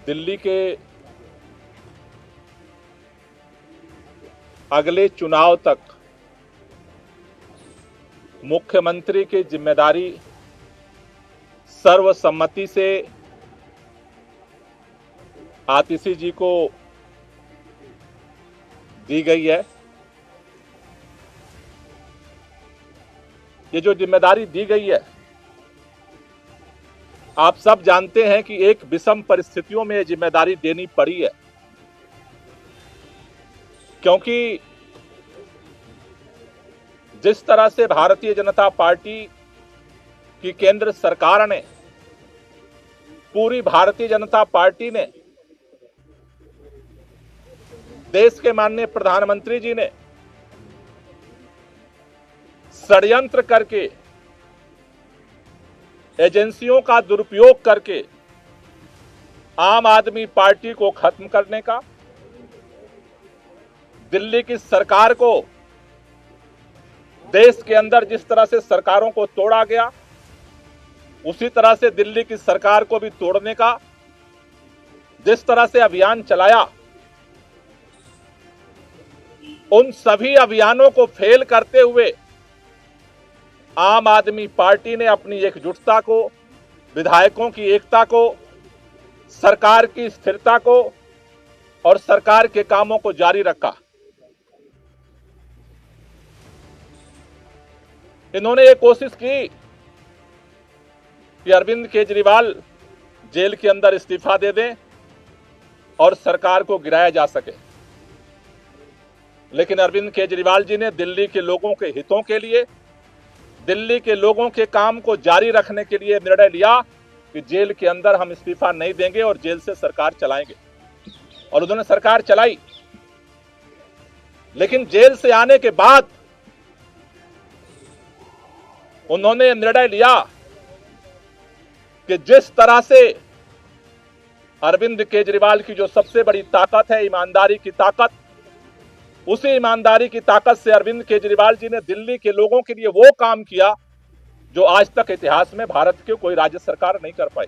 दिल्ली के अगले चुनाव तक मुख्यमंत्री की जिम्मेदारी सर्वसम्मति से आतिशी जी को दी गई है। ये जो जिम्मेदारी दी गई है, आप सब जानते हैं कि एक विषम परिस्थितियों में ये जिम्मेदारी देनी पड़ी है, क्योंकि जिस तरह से भारतीय जनता पार्टी की केंद्र सरकार ने, पूरी भारतीय जनता पार्टी ने, देश के माननीय प्रधानमंत्री जी ने षड्यंत्र करके, एजेंसियों का दुरुपयोग करके आम आदमी पार्टी को खत्म करने का, दिल्ली की सरकार को, देश के अंदर जिस तरह से सरकारों को तोड़ा गया उसी तरह से दिल्ली की सरकार को भी तोड़ने का जिस तरह से अभियान चलाया, उन सभी अभियानों को फेल करते हुए आम आदमी पार्टी ने अपनी एकजुटता को, विधायकों की एकता को, सरकार की स्थिरता को और सरकार के कामों को जारी रखा। इन्होंने ये कोशिश की कि अरविंद केजरीवाल जेल के अंदर इस्तीफा दे दें और सरकार को गिराया जा सके, लेकिन अरविंद केजरीवाल जी ने दिल्ली के लोगों के हितों के लिए, दिल्ली के लोगों के काम को जारी रखने के लिए निर्णय लिया कि जेल के अंदर हम इस्तीफा नहीं देंगे और जेल से सरकार चलाएंगे, और उन्होंने सरकार चलाई। लेकिन जेल से आने के बाद उन्होंने निर्णय लिया कि जिस तरह से अरविंद केजरीवाल की जो सबसे बड़ी ताकत है ईमानदारी की ताकत, उसी ईमानदारी की ताकत से अरविंद केजरीवाल जी ने दिल्ली के लोगों के लिए वो काम किया जो आज तक इतिहास में भारत की कोई राज्य सरकार नहीं कर पाई।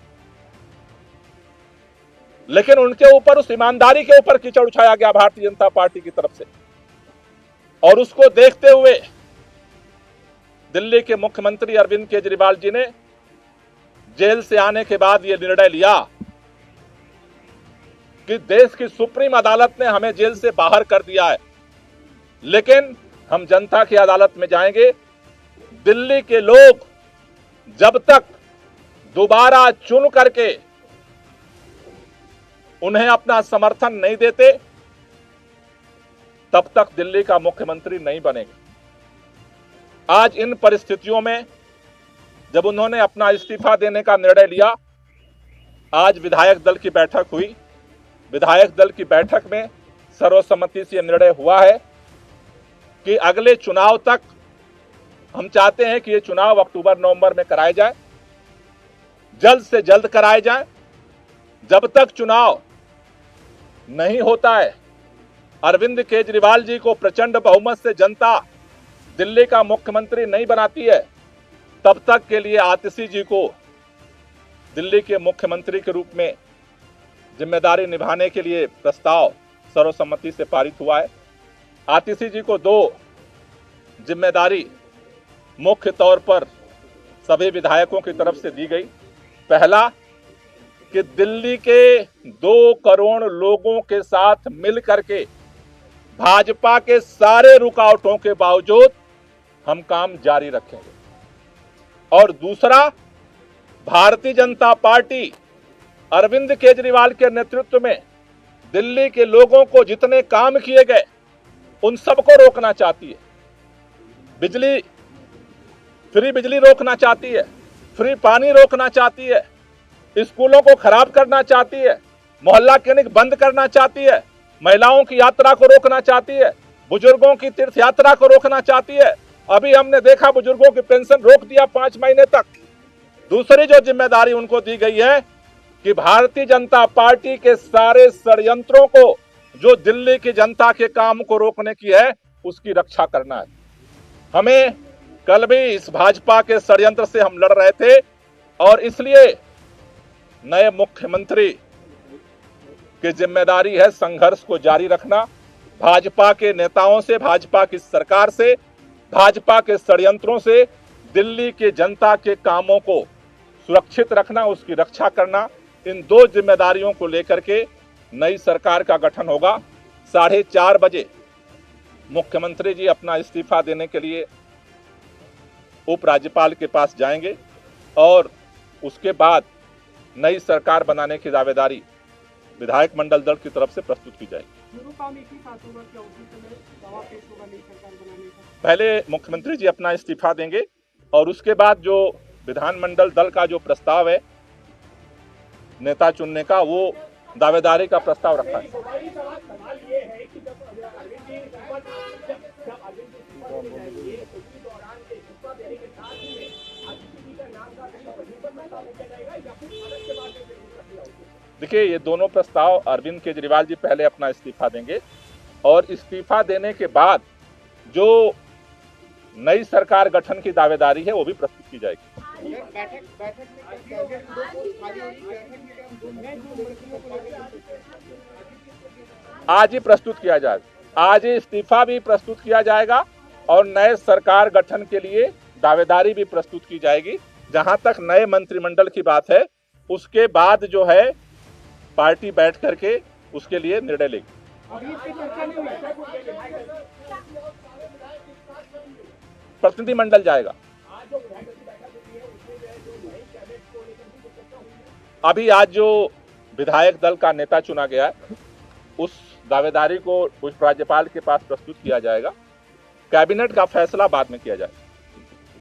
लेकिन उनके ऊपर, उस ईमानदारी के ऊपर कीचड़ उछाया गया भारतीय जनता पार्टी की तरफ से, और उसको देखते हुए दिल्ली के मुख्यमंत्री अरविंद केजरीवाल जी ने जेल से आने के बाद यह निर्णय लिया कि देश की सुप्रीम अदालत ने हमें जेल से बाहर कर दिया है, लेकिन हम जनता की अदालत में जाएंगे। दिल्ली के लोग जब तक दोबारा चुन करके उन्हें अपना समर्थन नहीं देते, तब तक दिल्ली का मुख्यमंत्री नहीं बनेंगे। आज इन परिस्थितियों में जब उन्होंने अपना इस्तीफा देने का निर्णय लिया, आज विधायक दल की बैठक हुई। विधायक दल की बैठक में सर्वसम्मति से निर्णय हुआ है कि अगले चुनाव तक हम चाहते हैं कि ये चुनाव अक्टूबर-नवंबर में कराए जाए, जल्द से जल्द कराए जाए। जब तक चुनाव नहीं होता है, अरविंद केजरीवाल जी को प्रचंड बहुमत से जनता दिल्ली का मुख्यमंत्री नहीं बनाती है, तब तक के लिए आतिशी जी को दिल्ली के मुख्यमंत्री के रूप में जिम्मेदारी निभाने के लिए प्रस्ताव सर्वसम्मति से पारित हुआ है। आतिशी जी को दो जिम्मेदारी मुख्य तौर पर सभी विधायकों की तरफ से दी गई। पहला, कि दिल्ली के 2 करोड़ लोगों के साथ मिलकर के भाजपा के सारे रुकावटों के बावजूद हम काम जारी रखेंगे, और दूसरा, भारतीय जनता पार्टी अरविंद केजरीवाल के नेतृत्व में दिल्ली के लोगों को जितने काम किए गए उन सबको रोकना चाहती है। फ्री बिजली रोकना चाहती है, फ्री पानी रोकना चाहती है, स्कूलों को खराब करना चाहती है, मोहल्ला क्लिनिक बंद करना चाहती है, महिलाओं की यात्रा को रोकना चाहती है, बुजुर्गों की तीर्थ यात्रा को रोकना चाहती है। अभी हमने देखा बुजुर्गों की पेंशन रोक दिया 5 महीने तक। दूसरी जो जिम्मेदारी उनको दी गई है कि भारतीय जनता पार्टी के सारे षड्यंत्रों को, जो दिल्ली की जनता के काम को रोकने की है, उसकी रक्षा करना है। हमें कल भी इस भाजपा के षड्यंत्र से हम लड़ रहे थे, और इसलिए नए मुख्यमंत्री कि जिम्मेदारी है संघर्ष को जारी रखना, भाजपा के नेताओं से, भाजपा की सरकार से, भाजपा के षड्यंत्रों से दिल्ली के जनता के कामों को सुरक्षित रखना, उसकी रक्षा करना, इन दो जिम्मेदारियों को लेकर के नई सरकार का गठन होगा। 4:30 बजे मुख्यमंत्री जी अपना इस्तीफा देने के लिए उपराज्यपाल के पास जाएंगे और उसके बाद नई सरकार बनाने की दावेदारी विधायक मंडल दल की तरफ से प्रस्तुत की जाएगी। काम एक ही साथ होगा क्या? उसी समय दावा पेश होगा नई सरकार बनाने का? पहले मुख्यमंत्री जी अपना इस्तीफा देंगे और उसके बाद जो विधानमंडल दल का जो प्रस्ताव है नेता चुनने का, वो दावेदारी का प्रस्ताव रखा है। देखिए, ये दोनों प्रस्ताव अरविंद केजरीवाल जी पहले अपना इस्तीफा देंगे और इस्तीफा देने के बाद जो नई सरकार गठन की दावेदारी है वो भी प्रस्तुत की जाएगी। आज ही प्रस्तुत किया जाएगा, आज ही इस्तीफा भी प्रस्तुत किया जाएगा और नए सरकार गठन के लिए दावेदारी भी प्रस्तुत की जाएगी। जहां तक नए मंत्रिमंडल की बात है, उसके बाद जो है पार्टी बैठ करके उसके लिए निर्णय लेगी। प्रतिनिधिमंडल जाएगा। अभी आज जो विधायक दल का नेता चुना गया है, उस दावेदारी को उप राज्यपाल के पास प्रस्तुत किया जाएगा। कैबिनेट का फैसला बाद में किया जाएगा।